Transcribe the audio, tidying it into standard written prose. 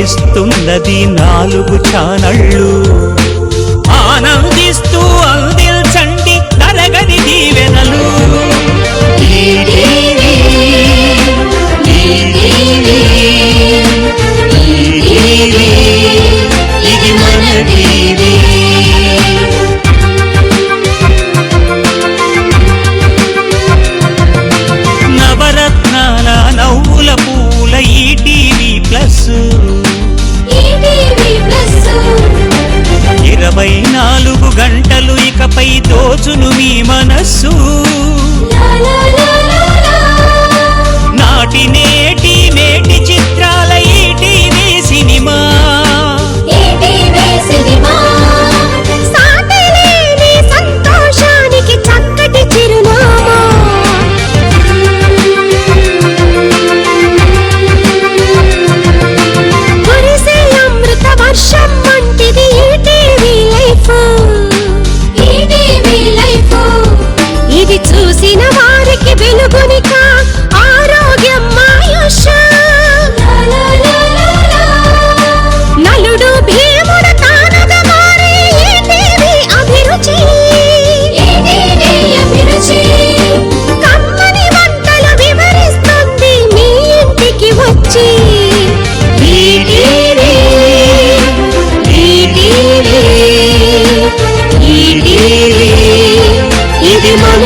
అందిస్తున్నది 4 ఛానళ్ళు. ఆనందిస్తూ అందించండి తరగని దీవెనలు. ఇది మన టీవీ. నవరత్నాల నవ్వుల పూల ఈటీవీ ప్లస్. 24 గంటలు ఇకపై దోచును మీ మనస్సు. నాటి నేటి మేటి చిత్రాల ఈటీవీ సినిమా. సంతోషానికి చక్కటి చిరునామా. కురిసే అమృత వర్షం వంటిది ఈటీవీ లైఫ్. ఇది చూసిన వారికి వెలుగునిక ఆరోగ్యం ఆయుష్. నలుడు భీముడు తానుగా మారే ఈటీవీ అభిరుచి. కమ్మని వంటలు వివరిస్తుంది మీ ఇంటికి వచ్చి. ఇది మన